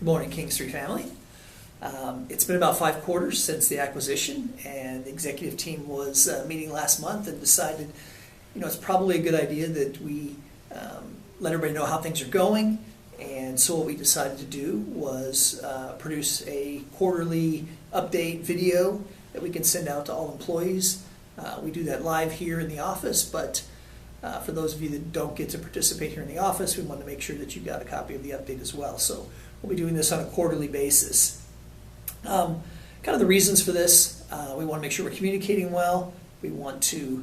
Good morning, Kings 3 family. It's been about 5 quarters since the acquisition, and the executive team was meeting last month and decided, it's probably a good idea that we let everybody know how things are going. And so what we decided to do was produce a quarterly update video that we can send out to all employees. We do that live here in the office, but for those of you that don't get to participate here in the office, we want to make sure that you got a copy of the update as well. So we'll be doing this on a quarterly basis. Kind of the reasons for this, we want to make sure we're communicating well. We want to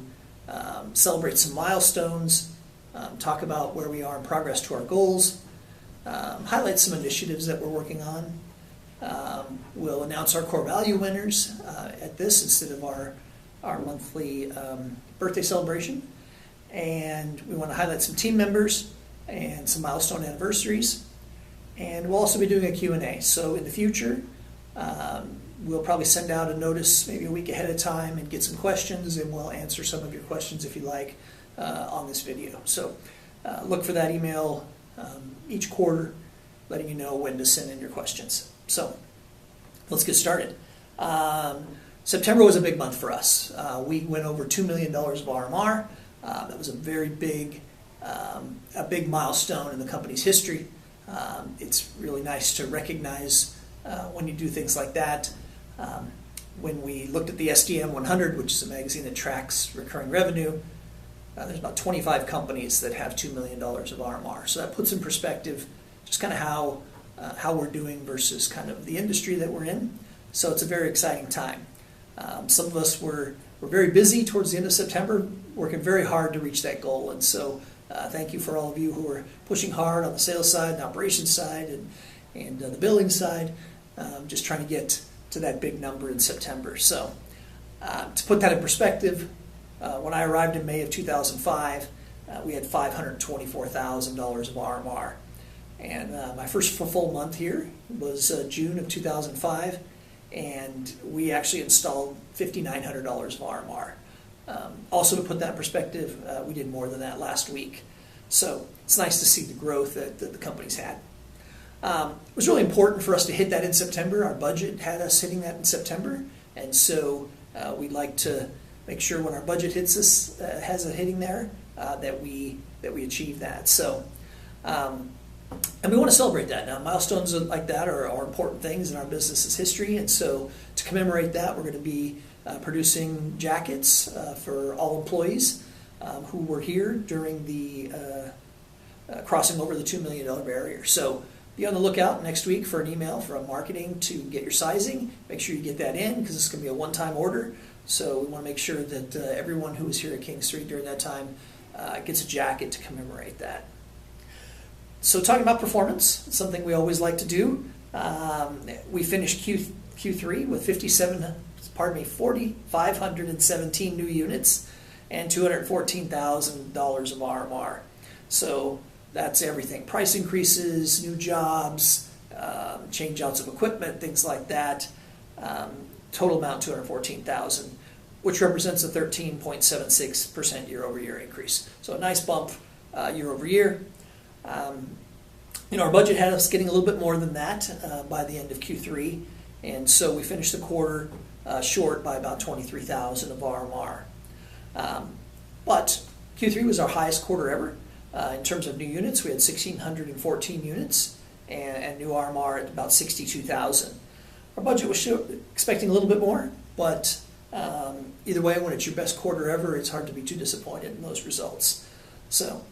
celebrate some milestones, talk about where we are in progress to our goals, highlight some initiatives that we're working on. We'll announce our core value winners at this instead of our monthly birthday celebration. And we want to highlight some team members and some milestone anniversaries. And we'll also be doing a Q&A. So in the future, we'll probably send out a notice maybe a week ahead of time and get some questions, and we'll answer some of your questions if you like on this video. So look for that email each quarter letting you know when to send in your questions. So let's get started. September was a big month for us. We went over $2 million of RMR. That was a very big milestone in the company's history. It's really nice to recognize when you do things like that. When we looked at the SDM 100, which is a magazine that tracks recurring revenue, there's about 25 companies that have $2 million of RMR. So that puts in perspective just kind of how we're doing versus kind of the industry that we're in. So it's a very exciting time. Some of us were very busy towards the end of September, working very hard to reach that goal. And so thank you for all of you who are pushing hard on the sales side, and operations side, and the billing side, just trying to get to that big number in September. So to put that in perspective, when I arrived in May of 2005, we had $524,000 of RMR. And my first full month here was June of 2005, and we actually installed $5,900 of RMR. Also, to put that in perspective, we did more than that last week. So it's nice to see the growth that the company's had. It was really important for us to hit that in September. Our budget had us hitting that in September, and so we'd like to make sure when our budget hits us, has it hitting there, that we achieve that. So, and we want to celebrate that. Now, milestones like that are important things in our business's history, and so to commemorate that, we're going to be producing jackets for all employees who were here during the crossing over the $2 million barrier. So be on the lookout next week for an email from marketing to get your sizing. Make sure you get that in because it's going to be a one-time order. So we want to make sure that everyone who was here at King Street during that time gets a jacket to commemorate that. So talking about performance, it's something we always like to do. We finished Q3 with 4,517 new units and $214,000 of RMR. So that's everything: price increases, new jobs, change outs of equipment, things like that. Total amount $214,000, which represents a 13.76% year-over-year increase. So a nice bump year over year. Our budget had us getting a little bit more than that by the end of Q3, and so we finished the quarter short by about $23,000 of RMR. But Q3 was our highest quarter ever in terms of new units. We had 1,614 units and new RMR at about $62,000. Our budget was expecting a little bit more, but either way, when it's your best quarter ever, it's hard to be too disappointed in those results. So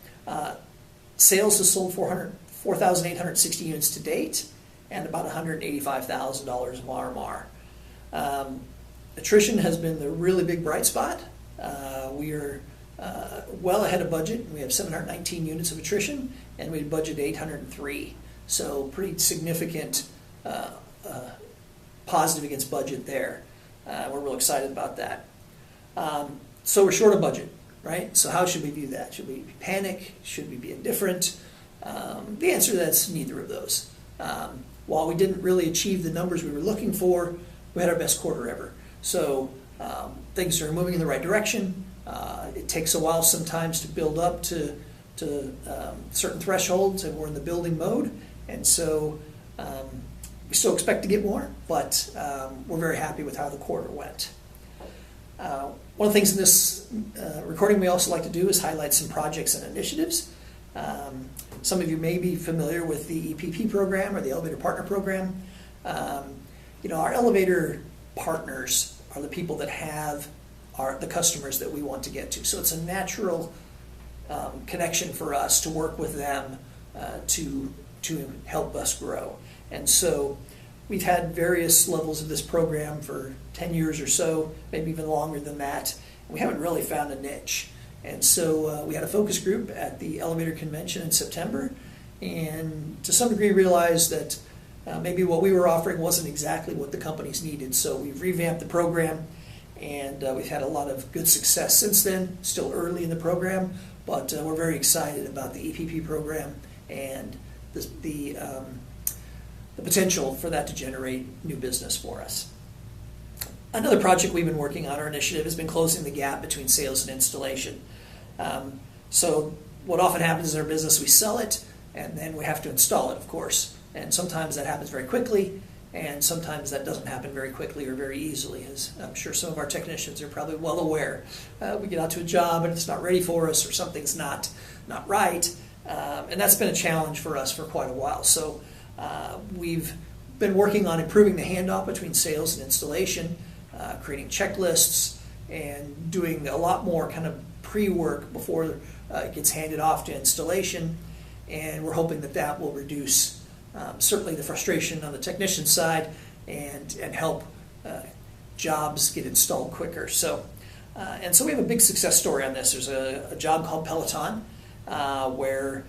sales has sold 4,860 units to date and about $185,000 of RMR. Attrition has been the really big bright spot. We are well ahead of budget. We have 719 units of attrition, and we budgeted 803. So pretty significant positive against budget there. We're real excited about that. So we're short of budget, right? So how should we view that? Should we panic? Should we be indifferent? The answer to that's neither of those. While we didn't really achieve the numbers we were looking for, we had our best quarter ever. So things are moving in the right direction. It takes a while sometimes to build up to certain thresholds, and we're in the building mode. And so We still expect to get more, but we're very happy with how the quarter went. One of the things in this recording we also like to do is highlight some projects and initiatives. Some of you may be familiar with the EPP program or the Elevator Partner Program. Our elevator partners are the people that have the customers that we want to get to. So it's a natural connection for us to work with them to help us grow. And so we've had various levels of this program for 10 years or so, maybe even longer than that. We haven't really found a niche. And so we had a focus group at the elevator convention in September, and to some degree realized that maybe what we were offering wasn't exactly what the companies needed. So we've revamped the program, and we've had a lot of good success since then. Still early in the program, but we're very excited about the EPP program and the potential for that to generate new business for us. Another project we've been working on, our initiative, has been closing the gap between sales and installation. So what often happens in our business, we sell it, and then we have to install it, of course. And sometimes that happens very quickly, and sometimes that doesn't happen very quickly or very easily, as I'm sure some of our technicians are probably well aware. We get out to a job and it's not ready for us, or something's not right, and that's been a challenge for us for quite a while. So we've been working on improving the handoff between sales and installation, creating checklists, and doing a lot more kind of pre-work before it gets handed off to installation. And we're hoping that that will reduce certainly the frustration on the technician side and help jobs get installed quicker. So we have a big success story on this. There's a job called Peloton where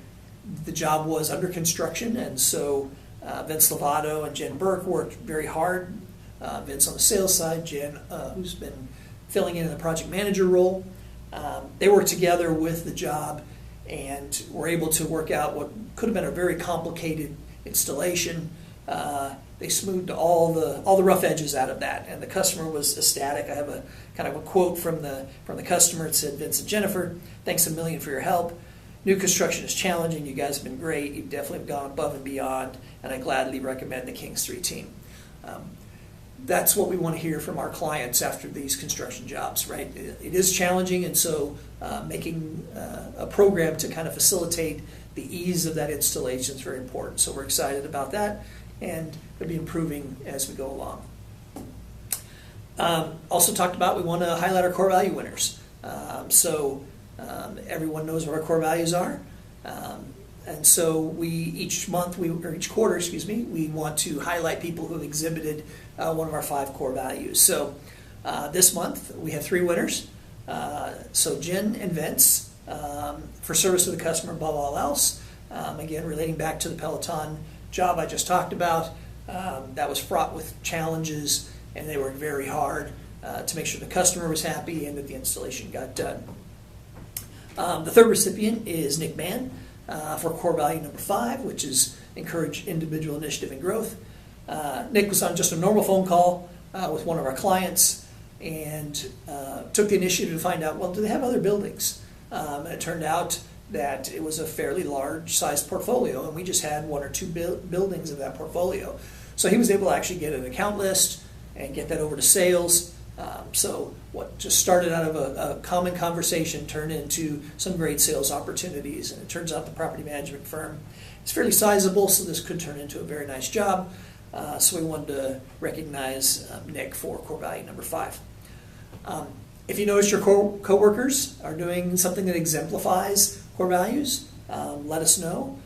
the job was under construction, and so Vince Lovato and Jen Burke worked very hard. Vince on the sales side, Jen, who's been filling in the project manager role. They worked together with the job and were able to work out what could have been a very complicated installation. They smoothed all the rough edges out of that, and the customer was ecstatic. I have a kind of a quote from the customer. It said, "Vince and Jennifer, thanks a million for your help. New construction is challenging. You guys have been great. You've definitely gone above and beyond, and I gladly recommend the Kings 3 team." That's what we want to hear from our clients after these construction jobs, right? It is challenging, and so making a program to kind of facilitate the ease of that installation is very important. So we're excited about that, and it'll be improving as we go along. Also talked about, we want to highlight our core value winners. Everyone knows what our core values are. And so each quarter, we want to highlight people who have exhibited one of our 5 core values. So this month we have 3 winners. So Jen and Vince, for service to the customer above all else. Again, relating back to the Peloton job I just talked about, that was fraught with challenges, and they worked very hard to make sure the customer was happy and that the installation got done. The third recipient is Nick Mann for core value number 5, which is encourage individual initiative and growth. Nick was on just a normal phone call with one of our clients and took the initiative to find out, well, do they have other buildings? And it turned out that it was a fairly large sized portfolio, and we just had 1 or 2 buildings of that portfolio. So he was able to actually get an account list and get that over to sales. So what just started out of a common conversation turned into some great sales opportunities, and it turns out the property management firm is fairly sizable, so this could turn into a very nice job. So we wanted to recognize Nick for core value number 5. If you notice your coworkers are doing something that exemplifies core values, let us know.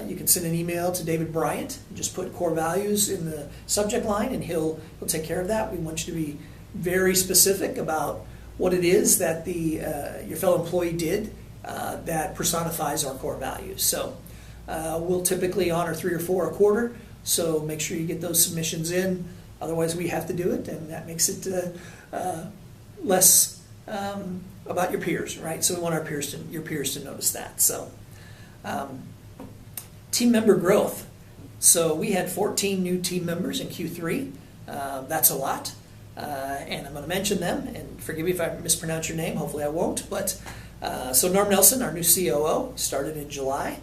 You can send an email to David Bryant and just put core values in the subject line, and he'll take care of that. We want you to be very specific about what it is that your fellow employee did that personifies our core values. So we'll typically honor 3 or 4 a quarter, so make sure you get those submissions in. Otherwise, we have to do it, and that makes it less about your peers, right? So we want your peers to notice that. So team member growth. So we had 14 new team members in Q3. That's a lot. And I'm going to mention them, and forgive me if I mispronounce your name, hopefully I won't. But so Norm Nelson, our new COO, started in July.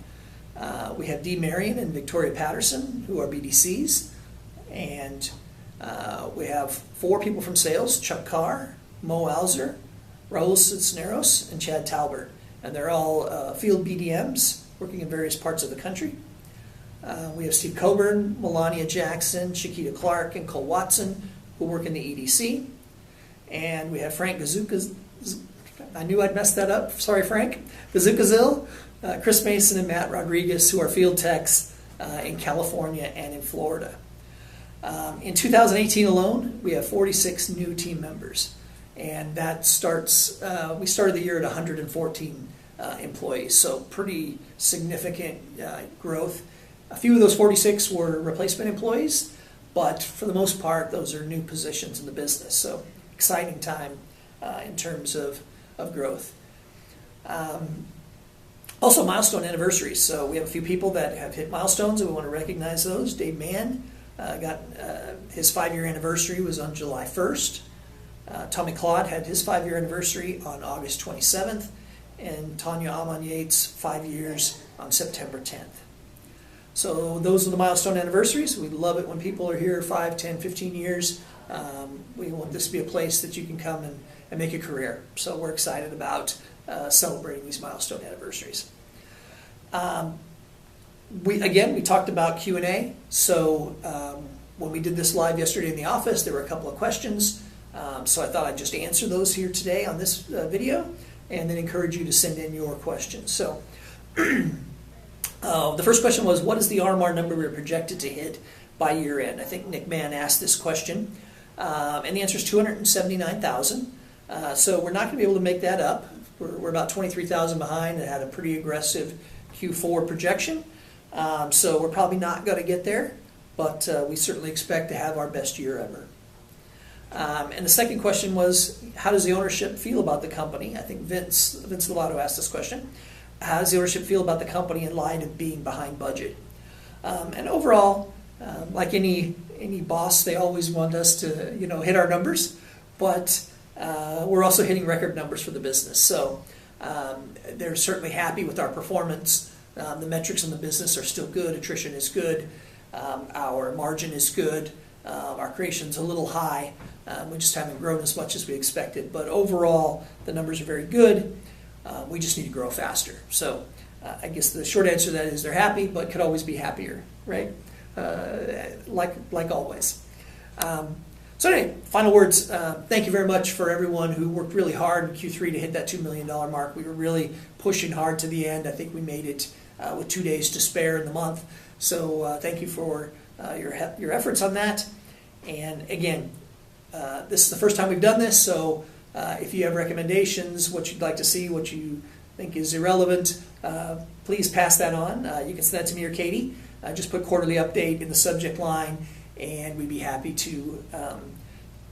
We have Dee Marion and Victoria Patterson, who are BDCs. And we have 4 people from sales: Chuck Carr, Mo Alzer, Raul Cisneros, and Chad Talbert. And they're all field BDMs working in various parts of the country. We have Steve Coburn, Melania Jackson, Shakita Clark, and Cole Watson, who work in the EDC. And we have Frank Gazuka. I knew I'd mess that up. Sorry, Frank. Gazukazil, Chris Mason, and Matt Rodriguez, who are field techs in California and in Florida. In 2018 alone, we have 46 new team members. And that starts, we started the year at 114 employees, so pretty significant growth. A few of those 46 were replacement employees, but for the most part, those are new positions in the business. So exciting time in terms of growth. Also, milestone anniversaries. So we have a few people that have hit milestones, and we want to recognize those. Dave Mann got his 5-year anniversary was on July 1st. Tommy Claude had his 5-year anniversary on August 27th, and Tanya Amon Yates 5 years on September 10th. So those are the milestone anniversaries. We love it when people are here 5, 10, 15 years. We want this to be a place that you can come and make a career. So we're excited about celebrating these milestone anniversaries. We talked about Q&A. So when we did this live yesterday in the office, there were a couple of questions. So I thought I'd just answer those here today on this video, and then encourage you to send in your questions. So the first question was, what is the RMR number we're projected to hit by year end? I think Nick Mann asked this question, and the answer is 279,000. So we're not going to be able to make that up. We're about 23,000 behind and had a pretty aggressive Q4 projection. So we're probably not going to get there, but we certainly expect to have our best year ever. And the second question was, how does the ownership feel about the company? I think Vince Lovato asked this question. How does the ownership feel about the company in light of being behind budget? And overall, like any boss, they always want us to hit our numbers, but we're also hitting record numbers for the business. So they're certainly happy with our performance. The metrics in the business are still good. Attrition is good. Our margin is good. Our creation's a little high. We just haven't grown as much as we expected. But overall, the numbers are very good. We just need to grow faster. So I guess the short answer to that is they're happy, but could always be happier, right? Like always. So anyway, final words. Thank you very much for everyone who worked really hard in Q3 to hit that $2 million mark. We were really pushing hard to the end. I think we made it with 2 days to spare in the month. So thank you for your efforts on that. And again, this is the first time we've done this, so if you have recommendations, what you'd like to see, what you think is irrelevant, please pass that on. You can send that to me or Katie. Just put quarterly update in the subject line, and we'd be happy to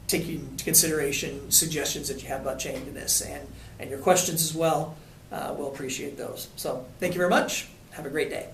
take into consideration suggestions that you have about changing this, and your questions as well. We'll appreciate those. So thank you very much. Have a great day.